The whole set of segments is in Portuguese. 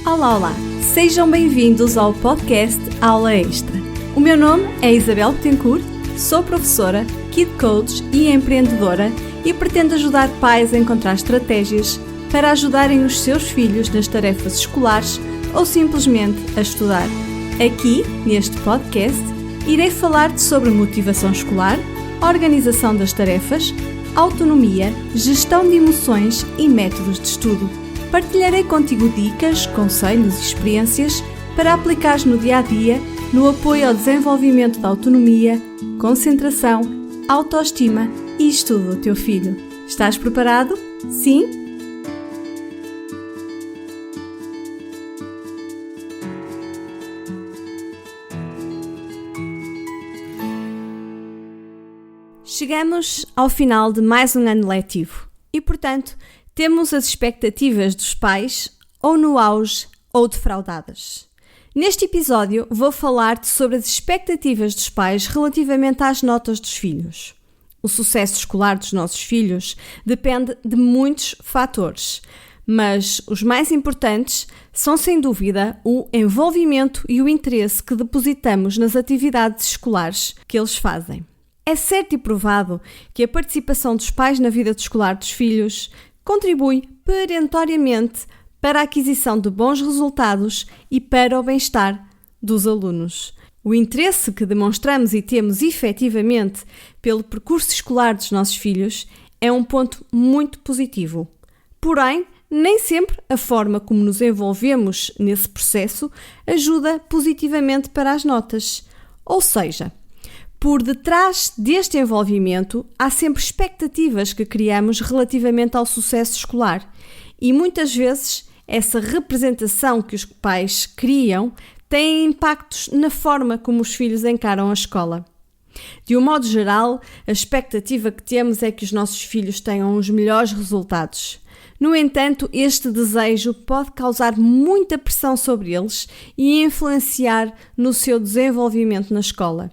Olá, olá! Sejam bem-vindos ao podcast Aula Extra. O meu nome é Isabel Betancourt, sou professora, Kid Coach e empreendedora e pretendo ajudar pais a encontrar estratégias para ajudarem os seus filhos nas tarefas escolares ou simplesmente a estudar. Aqui, neste podcast, irei falar-te sobre motivação escolar, organização das tarefas, autonomia, gestão de emoções e métodos de estudo. Partilharei contigo dicas, conselhos e experiências para aplicares no dia-a-dia no apoio ao desenvolvimento da autonomia, concentração, autoestima e estudo do teu filho. Estás preparado? Sim? Chegamos ao final de mais um ano letivo e, portanto, temos as expectativas dos pais ou no auge ou defraudadas. Neste episódio vou falar-te sobre as expectativas dos pais relativamente às notas dos filhos. O sucesso escolar dos nossos filhos depende de muitos fatores, mas os mais importantes são sem dúvida o envolvimento e o interesse que depositamos nas atividades escolares que eles fazem. É certo e provado que a participação dos pais na vida escolar dos filhos contribui perentoriamente para a aquisição de bons resultados e para o bem-estar dos alunos. O interesse que demonstramos e temos efetivamente pelo percurso escolar dos nossos filhos é um ponto muito positivo. Porém, nem sempre a forma como nos envolvemos nesse processo ajuda positivamente para as notas. Ou seja, por detrás deste envolvimento, há sempre expectativas que criamos relativamente ao sucesso escolar e muitas vezes essa representação que os pais criam tem impactos na forma como os filhos encaram a escola. De um modo geral, a expectativa que temos é que os nossos filhos tenham os melhores resultados. No entanto, este desejo pode causar muita pressão sobre eles e influenciar no seu desenvolvimento na escola.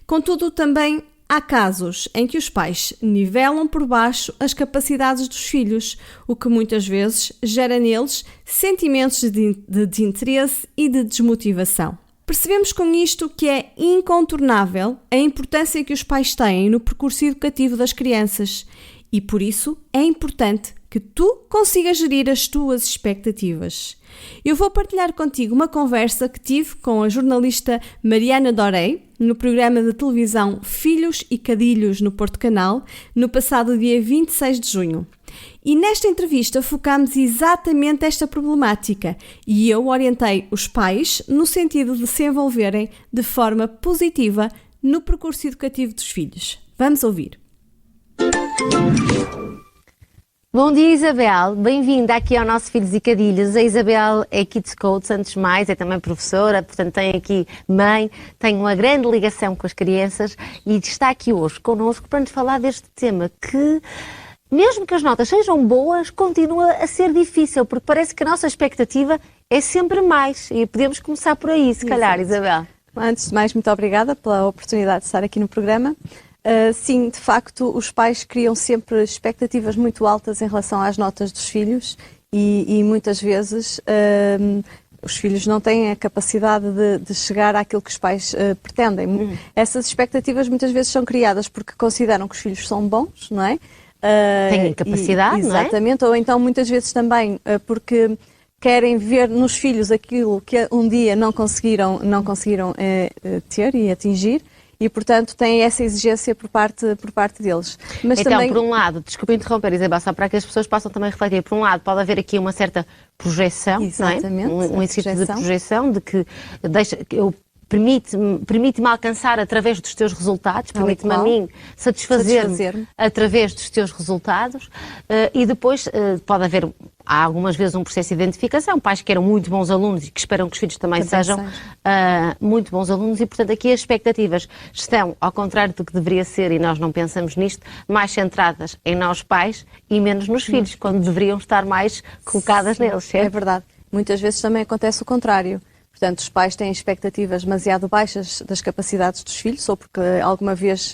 Contudo, também há casos em que os pais nivelam por baixo as capacidades dos filhos, o que muitas vezes gera neles sentimentos de desinteresse e de desmotivação. Percebemos com isto que é incontornável a importância que os pais têm no percurso educativo das crianças e, por isso, é importante que tu consigas gerir as tuas expectativas. Eu vou partilhar contigo uma conversa que tive com a jornalista Mariana Dorei no programa de televisão Filhos e Cadilhos no Porto Canal, no passado dia 26 de junho. E nesta entrevista focámos exatamente esta problemática e eu orientei os pais no sentido de se envolverem de forma positiva no percurso educativo dos filhos. Vamos ouvir. Bom dia, Isabel. Bem-vinda aqui ao nosso Filhos e Cadilhos. A Isabel é Kids Coach, antes de mais, é também professora, portanto tem aqui mãe, tem uma grande ligação com as crianças e está aqui hoje connosco para nos falar deste tema que, mesmo que as notas sejam boas, continua a ser difícil, porque parece que a nossa expectativa é sempre mais e podemos começar por aí, se calhar, Isabel. Antes de mais, muito obrigada pela oportunidade de estar aqui no programa. Sim, de facto, os pais criam sempre expectativas muito altas em relação às notas dos filhos e muitas vezes os filhos não têm a capacidade de chegar àquilo que os pais pretendem. Essas expectativas muitas vezes são criadas porque consideram que os filhos são bons, não é? Têm capacidade, não é? Exatamente, ou então muitas vezes também porque querem ver nos filhos aquilo que um dia não conseguiram ter e atingir. E, portanto, têm essa exigência por parte deles. Mas então, também... por um lado, desculpa interromper, Isabel, só para que as pessoas possam também refletir, por um lado pode haver aqui uma certa projeção, exatamente, não é? Um exercício de projeção, de que permite-me alcançar através dos teus resultados, permite-me a mim satisfazer-me através dos teus resultados e depois pode haver, há algumas vezes um processo de identificação, pais que eram muito bons alunos e que esperam que os filhos também sejam muito bons alunos e, portanto, aqui as expectativas estão, ao contrário do que deveria ser, e nós não pensamos nisto, mais centradas em nós pais e menos nos filhos, quando deveriam estar mais colocadas neles, certo? É verdade. Muitas vezes também acontece o contrário. Portanto, os pais têm expectativas demasiado baixas das capacidades dos filhos, ou porque alguma vez,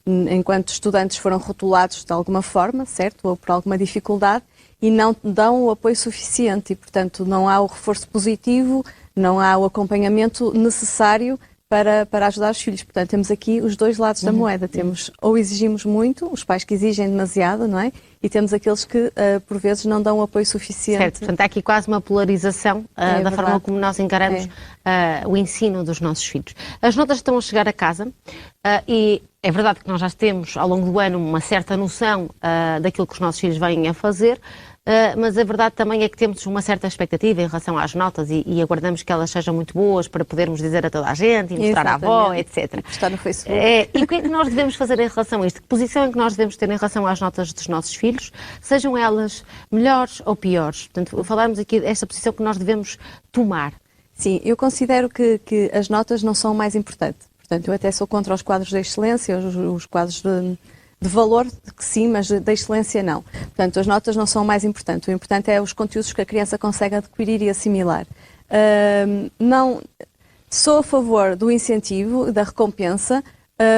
enquanto estudantes, foram rotulados de alguma forma, certo? Ou por alguma dificuldade, e não dão o apoio suficiente e, portanto, não há o reforço positivo, não há o acompanhamento necessário para ajudar os filhos. Portanto, temos aqui os dois lados da moeda. Temos ou exigimos muito, os pais que exigem demasiado, não é? E temos aqueles que, por vezes, não dão o apoio suficiente. Certo, portanto, há aqui quase uma polarização da forma como nós encaramos o ensino dos nossos filhos. As notas estão a chegar a casa e é verdade que nós já temos, ao longo do ano, uma certa noção daquilo que os nossos filhos vêm a fazer, mas a verdade também é que temos uma certa expectativa em relação às notas e aguardamos que elas sejam muito boas para podermos dizer a toda a gente e mostrar à avó, etc. Está no Facebook. E o que é que nós devemos fazer em relação a isto? Que posição é que nós devemos ter em relação às notas dos nossos filhos, sejam elas melhores ou piores? Portanto, falarmos aqui desta posição que nós devemos tomar. Sim, eu considero que as notas não são o mais importante. Portanto, eu até sou contra os quadros de excelência, os quadros de valor, que sim, mas da excelência não. Portanto, as notas não são o mais importante. O importante é os conteúdos que a criança consegue adquirir e assimilar. Não sou a favor do incentivo, da recompensa,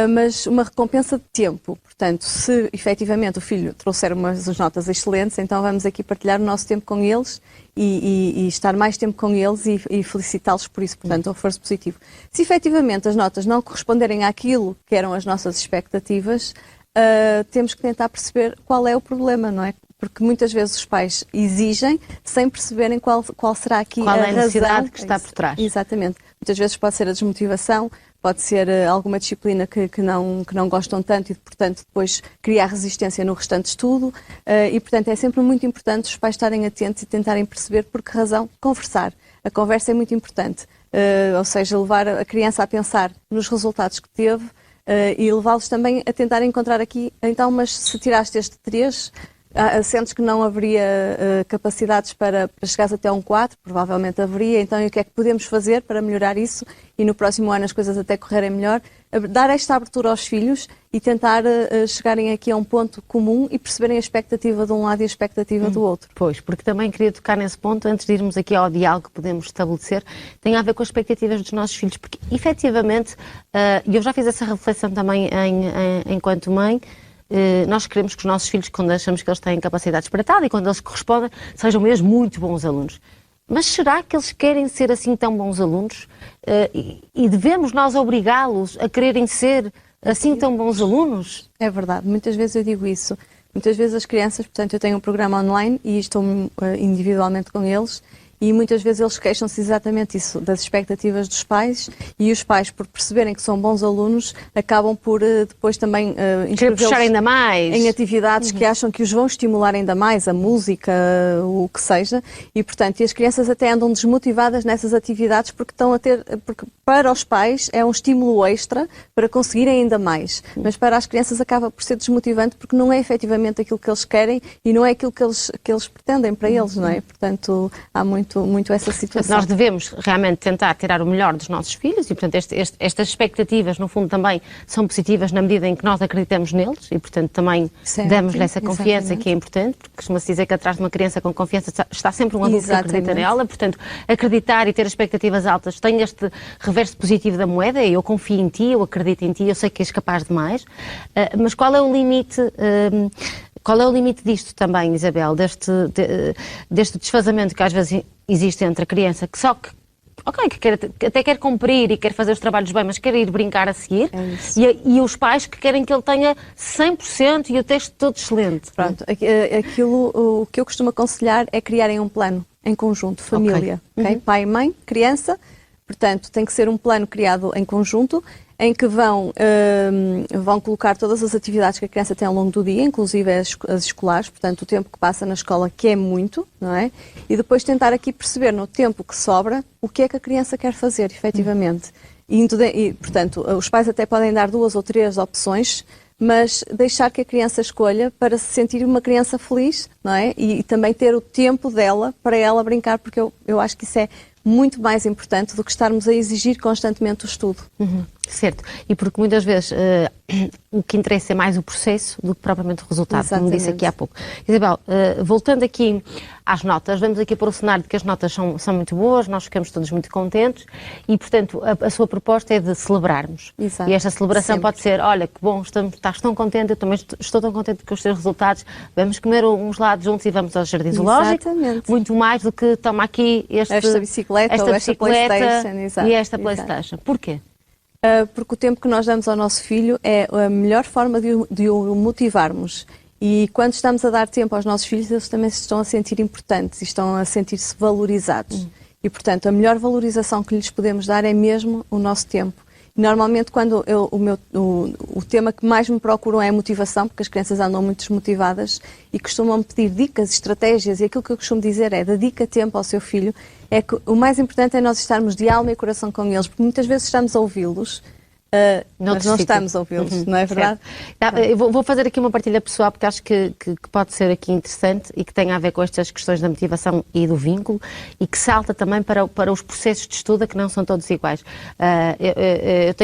mas uma recompensa de tempo. Portanto, se efetivamente o filho trouxer umas notas excelentes, então vamos aqui partilhar o nosso tempo com eles e estar mais tempo com eles e felicitá-los por isso. Portanto, um reforço positivo. Se efetivamente as notas não corresponderem àquilo que eram as nossas expectativas, temos que tentar perceber qual é o problema, não é? Porque muitas vezes os pais exigem sem perceberem qual será aqui qual a é a necessidade razão que está por trás. Exatamente. Muitas vezes pode ser a desmotivação, pode ser alguma disciplina que não gostam tanto e, portanto, depois criar resistência no restante estudo. E, portanto, é sempre muito importante os pais estarem atentos e tentarem perceber por que razão conversar. A conversa é muito importante. Ou seja, levar a criança a pensar nos resultados que teve e levá-los também a tentar encontrar aqui, então, mas se tiraste este 3, sentes que não haveria capacidades para chegares até um 4, provavelmente haveria, então e o que é que podemos fazer para melhorar isso e no próximo ano as coisas até correrem melhor? Dar esta abertura aos filhos e tentar chegarem aqui a um ponto comum e perceberem a expectativa de um lado e a expectativa do outro. Pois, porque também queria tocar nesse ponto, antes de irmos aqui ao diálogo que podemos estabelecer, tem a ver com as expectativas dos nossos filhos, porque efetivamente, e eu já fiz essa reflexão também enquanto mãe, nós queremos que os nossos filhos, quando achamos que eles têm capacidades para tal e quando eles correspondem, sejam mesmo muito bons alunos. Mas será que eles querem ser assim tão bons alunos? E devemos nós obrigá-los a quererem ser assim tão bons alunos? É verdade, muitas vezes eu digo isso. Muitas vezes as crianças, portanto, eu tenho um programa online e estou individualmente com eles e muitas vezes eles queixam-se exatamente isso, das expectativas dos pais e os pais, por perceberem que são bons alunos, acabam por depois também inscrevê-los ainda mais em atividades que acham que os vão estimular ainda mais, a música, o que seja, e portanto, e as crianças até andam desmotivadas nessas atividades porque estão a ter, porque para os pais é um estímulo extra para conseguirem ainda mais, mas para as crianças acaba por ser desmotivante porque não é efetivamente aquilo que eles querem e não é aquilo que eles pretendem para eles, não é? Portanto, há muito essa situação. Nós devemos realmente tentar tirar o melhor dos nossos filhos e, portanto, estas expectativas, no fundo, também são positivas na medida em que nós acreditamos neles e, portanto, também damos-lhe essa confiança que é importante, porque costuma-se dizer que atrás de uma criança com confiança está sempre um adulto que acredita nela, portanto, acreditar e ter expectativas altas tem este reverso positivo da moeda, eu confio em ti, eu acredito em ti, eu sei que és capaz de mais, mas qual é o limite... Qual é o limite disto também, Isabel, deste desfazamento que às vezes existe entre a criança que até quer cumprir e quer fazer os trabalhos bem, mas quer ir brincar a seguir, e os pais que querem que ele tenha 100% e o texto todo excelente. Pronto, o que eu costumo aconselhar é criarem um plano em conjunto, família, okay? Pai, mãe, criança, portanto tem que ser um plano criado em conjunto, em que vão colocar todas as atividades que a criança tem ao longo do dia, inclusive as escolares, portanto o tempo que passa na escola, que é muito, não é? E depois tentar aqui perceber no tempo que sobra o que é que a criança quer fazer, efetivamente. E, portanto, os pais até podem dar 2 ou 3 opções, mas deixar que a criança escolha para se sentir uma criança feliz, não é? E também ter o tempo dela para ela brincar, porque eu acho que isso é muito mais importante do que estarmos a exigir constantemente o estudo. Certo, e porque muitas vezes o que interessa é mais o processo do que propriamente o resultado, como disse aqui há pouco. Isabel, voltando aqui às notas, vamos aqui para o cenário de que as notas são muito boas, nós ficamos todos muito contentes e, portanto, a sua proposta é de celebrarmos. Exato. E esta celebração Sempre. pode ser, olha, que bom, estás tão contente, eu também estou tão contente com os teus resultados, vamos comer um gelado juntos e vamos ao Jardim Zoológico. Exatamente. Muito mais do que toma aqui esta bicicleta ou esta PlayStation. E esta PlayStation. Porquê? Porque o tempo que nós damos ao nosso filho é a melhor forma de o motivarmos. E quando estamos a dar tempo aos nossos filhos, eles também se estão a sentir importantes e estão a sentir-se valorizados. E, portanto, a melhor valorização que lhes podemos dar é mesmo o nosso tempo. E, normalmente, quando o tema que mais me procuram é a motivação, porque as crianças andam muito desmotivadas e costumam pedir dicas, estratégias, e aquilo que eu costumo dizer é: dedica tempo ao seu filho. É que o mais importante é nós estarmos de alma e coração com eles, porque muitas vezes estamos a ouvi-los, mas não estamos a ouvi-los, não é verdade? Eu vou fazer aqui uma partilha pessoal, porque acho que pode ser aqui interessante e que tem a ver com estas questões da motivação e do vínculo e que salta também para os processos de estudo, que não são todos iguais. Eu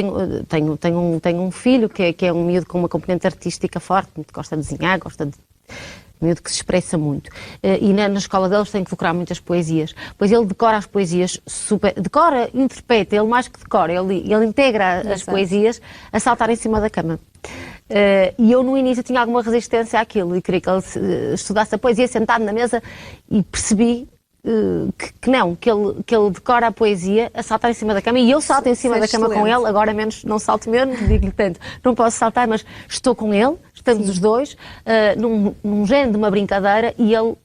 tenho um filho que é um miúdo com uma componente artística forte, gosta de desenhar, gosta de... miúdo que se expressa muito. E na escola deles tem que decorar muitas poesias. Pois ele decora as poesias, decora, interpreta, ele mais que decora, ele integra as poesias a saltar em cima da cama. E eu no início tinha alguma resistência àquilo e queria que ele estudasse a poesia sentado na mesa e percebi que ele decora a poesia a saltar em cima da cama e eu salto em cima da cama com ele, agora menos, não salto menos, digo-lhe tanto, não posso saltar, mas estou com ele, estamos os dois, num género de uma brincadeira e ele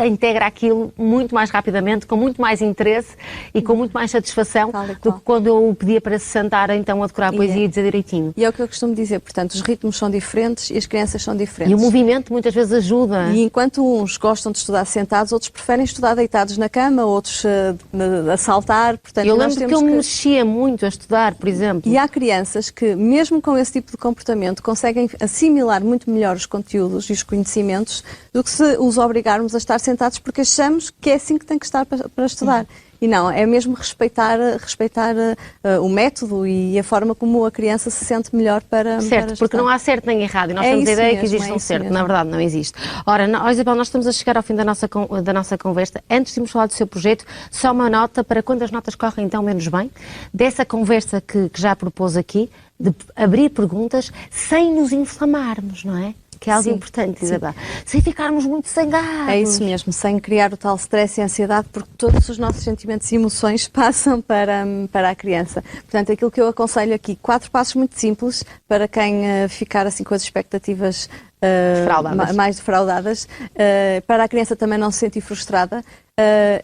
integra aquilo muito mais rapidamente, com muito mais interesse e com muito mais satisfação do que quando eu o pedia para se sentar então a decorar a poesia e dizer direitinho. E é o que eu costumo dizer, portanto, os ritmos são diferentes e as crianças são diferentes. E o movimento muitas vezes ajuda. E enquanto uns gostam de estudar sentados, outros preferem estudar deitados na cama, outros a saltar. Portanto, eu lembro que eu me mexia muito a estudar, por exemplo. E há crianças que, mesmo com esse tipo de comportamento, conseguem assimilar muito melhor os conteúdos e os conhecimentos do que se os obrigarmos a estar sentados porque achamos que é assim que tem que estar para estudar. E não, é mesmo respeitar o método e a forma como a criança se sente melhor para certo, porque não há certo nem errado e nós temos a ideia que existe um certo, na verdade não existe. Ora, Isabel, nós estamos a chegar ao fim da nossa conversa. Antes de irmos falar do seu projeto, só uma nota para quando as notas correm então menos bem, dessa conversa que já propôs aqui, de abrir perguntas sem nos inflamarmos, não é? Que é algo importante, Isabel. Sem ficarmos muito zangados. É isso mesmo, sem criar o tal stress e ansiedade, porque todos os nossos sentimentos e emoções passam para a criança. Portanto, aquilo que eu aconselho aqui, 4 passos muito simples para quem ficar assim com as expectativas mais defraudadas, para a criança também não se sentir frustrada.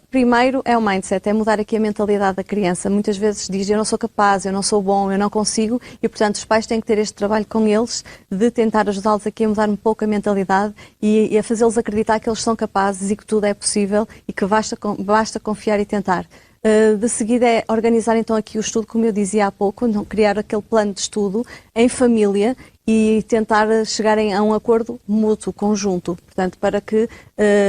Primeiro é o mindset, é mudar aqui a mentalidade da criança. Muitas vezes diz: eu não sou capaz, eu não sou bom, eu não consigo, e portanto os pais têm que ter este trabalho com eles de tentar ajudá-los aqui a mudar um pouco a mentalidade e a fazê-los acreditar que eles são capazes e que tudo é possível e que basta confiar e tentar. De seguida é organizar então aqui o estudo, como eu dizia há pouco, criar aquele plano de estudo em família e tentar chegarem a um acordo mútuo, conjunto, portanto, para que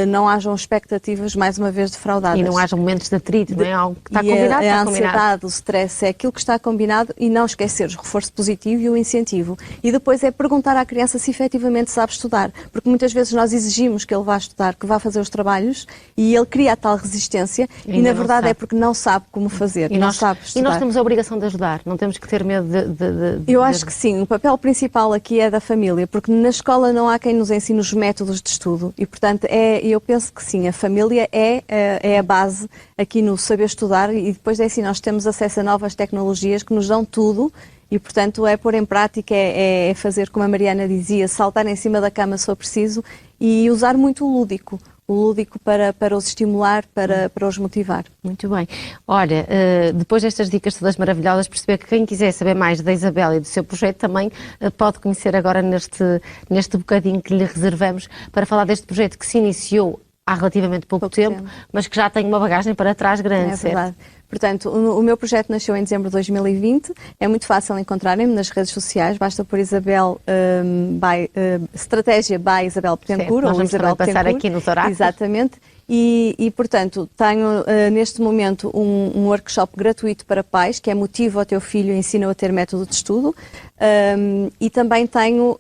não hajam expectativas, mais uma vez, defraudadas. E não hajam momentos de atrito, não é? Algo que está combinado, a ansiedade, o stress, é aquilo que está combinado e não esquecer o reforço positivo e o incentivo. E depois é perguntar à criança se efetivamente sabe estudar, porque muitas vezes nós exigimos que ele vá estudar, que vá fazer os trabalhos e ele cria a tal resistência e na verdade é porque não sabe como fazer, não sabe estudar. E nós temos a obrigação de ajudar, não temos que ter medo de Eu acho que sim, o papel principal aqui é da família, porque na escola não há quem nos ensine os métodos de estudo e, portanto, eu penso que sim, a família é a base aqui no saber estudar e depois é assim, nós temos acesso a novas tecnologias que nos dão tudo e, portanto, é pôr em prática, é fazer como a Mariana dizia, saltar em cima da cama se for preciso e usar muito o lúdico para os estimular, para os motivar. Muito bem. Olha, depois destas dicas todas maravilhosas, perceber que quem quiser saber mais da Isabel e do seu projeto também pode conhecer agora neste bocadinho que lhe reservamos para falar deste projeto que se iniciou há relativamente pouco tempo, mas que já tem uma bagagem para trás grande. É verdade. Portanto, o meu projeto nasceu em dezembro de 2020, é muito fácil encontrarem-me nas redes sociais, basta pôr Estratégia by Isabel Betancourt, ou Isabel passar aqui nos horários. Exatamente. E portanto, tenho neste momento um workshop gratuito para pais, que é Motiva o Teu Filho, ensina-o a ter método de estudo. E também tenho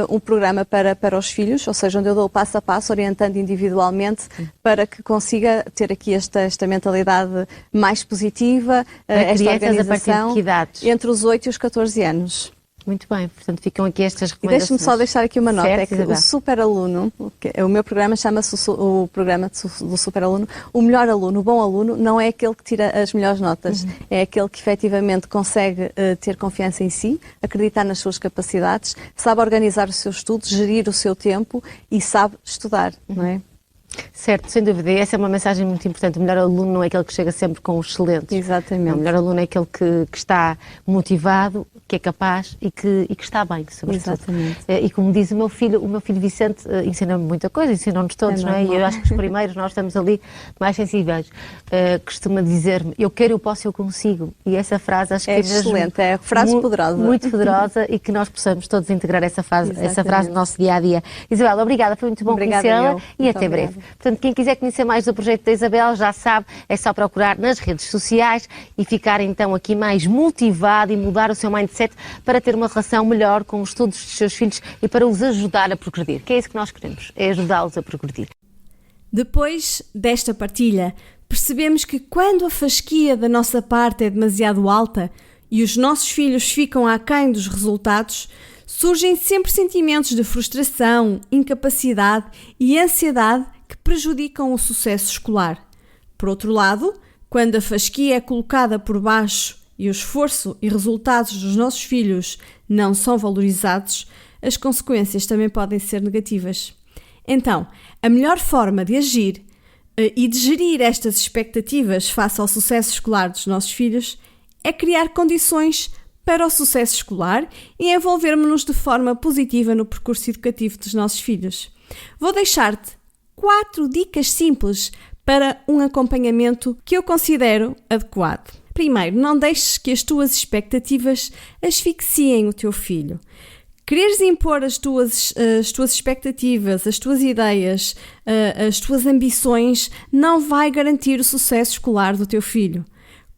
um programa para os filhos, ou seja, onde eu dou passo a passo, orientando individualmente para que consiga ter aqui esta mentalidade mais positiva, esta organização, a partir de que idades? Entre os 8 e os 14 anos. Muito bem, portanto ficam aqui estas recomendações. E deixe-me só deixar aqui uma nota, certo, é que Isabel. o superaluno, o meu programa chama-se o programa do superaluno, o melhor aluno, o bom aluno, não é aquele que tira as melhores notas, é aquele que efetivamente consegue ter confiança em si, acreditar nas suas capacidades, sabe organizar os seus estudos, gerir o seu tempo e sabe estudar, não é? Certo, sem dúvida. E essa é uma mensagem muito importante. O melhor aluno não é aquele que chega sempre com os excelentes. Exatamente. O melhor aluno é aquele que está motivado, que é capaz e que está bem, sobretudo. Exatamente. E como diz o meu filho Vicente ensina-me muita coisa, ensinou-nos todos, não é? E eu acho que os primeiros nós estamos ali mais sensíveis. Costuma dizer-me, eu quero, eu posso, eu consigo. E essa frase acho que é excelente, é frase poderosa. Muito poderosa e que nós possamos todos integrar essa frase no nosso dia-a-dia. Isabel, obrigada, foi muito bom conhecê-la e até breve. Portanto, quem quiser conhecer mais do projeto da Isabel, já sabe, é só procurar nas redes sociais e ficar então aqui mais motivado e mudar o seu mindset para ter uma relação melhor com os estudos dos seus filhos e para os ajudar a progredir, que é isso que nós queremos, é ajudá-los a progredir. Depois desta partilha, percebemos que quando a fasquia da nossa parte é demasiado alta e os nossos filhos ficam aquém dos resultados, surgem sempre sentimentos de frustração, incapacidade e ansiedade que prejudicam o sucesso escolar. Por outro lado, quando a fasquia é colocada por baixo e o esforço e resultados dos nossos filhos não são valorizados, as consequências também podem ser negativas. Então, a melhor forma de agir e de gerir estas expectativas face ao sucesso escolar dos nossos filhos é criar condições para o sucesso escolar e envolvermos-nos de forma positiva no percurso educativo dos nossos filhos. Vou deixar-te 4 dicas simples para um acompanhamento que eu considero adequado. Primeiro, não deixes que as tuas expectativas asfixiem o teu filho. Quereres impor as tuas expectativas, as tuas ideias, as tuas ambições, não vai garantir o sucesso escolar do teu filho.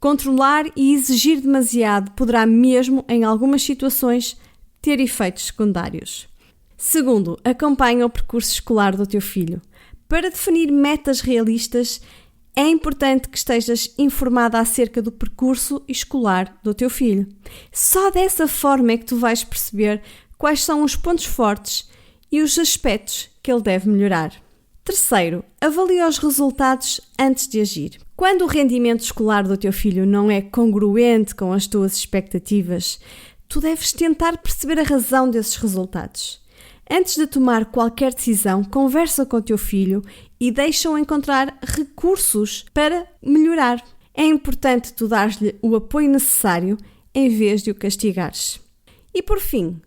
Controlar e exigir demasiado poderá mesmo, em algumas situações, ter efeitos secundários. Segundo, acompanha o percurso escolar do teu filho. Para definir metas realistas, é importante que estejas informada acerca do percurso escolar do teu filho. Só dessa forma é que tu vais perceber quais são os pontos fortes e os aspectos que ele deve melhorar. Terceiro, avalia os resultados antes de agir. Quando o rendimento escolar do teu filho não é congruente com as tuas expectativas, tu deves tentar perceber a razão desses resultados. Antes de tomar qualquer decisão, conversa com o teu filho e deixa-o encontrar recursos para melhorar. É importante tu dar-lhe o apoio necessário em vez de o castigares. E por fim,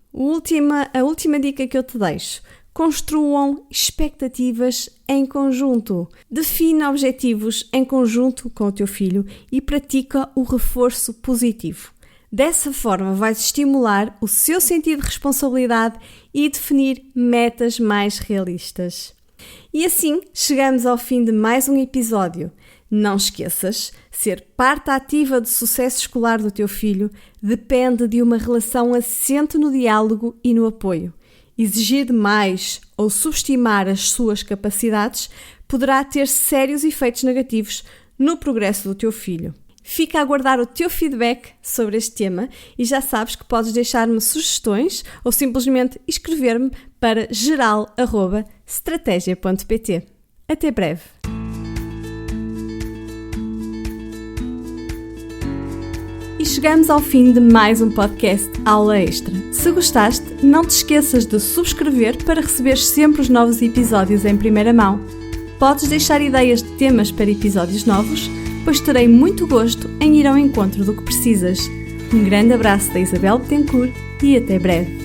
a última dica que eu te deixo: construam expectativas em conjunto. Defina objetivos em conjunto com o teu filho e pratica o reforço positivo. Dessa forma, vais estimular o seu sentido de responsabilidade e definir metas mais realistas. E assim, chegamos ao fim de mais um episódio. Não esqueças, ser parte ativa do sucesso escolar do teu filho depende de uma relação assente no diálogo e no apoio. Exigir demais ou subestimar as suas capacidades poderá ter sérios efeitos negativos no progresso do teu filho. Fica a aguardar o teu feedback sobre este tema e já sabes que podes deixar-me sugestões ou simplesmente escrever-me para geral@strategia.pt. Até breve! E chegamos ao fim de mais um podcast Aula Extra. Se gostaste, não te esqueças de subscrever para receber sempre os novos episódios em primeira mão. Podes deixar ideias de temas para episódios novos, pois terei muito gosto em ir ao encontro do que precisas. Um grande abraço da Isabel Betancourt e até breve.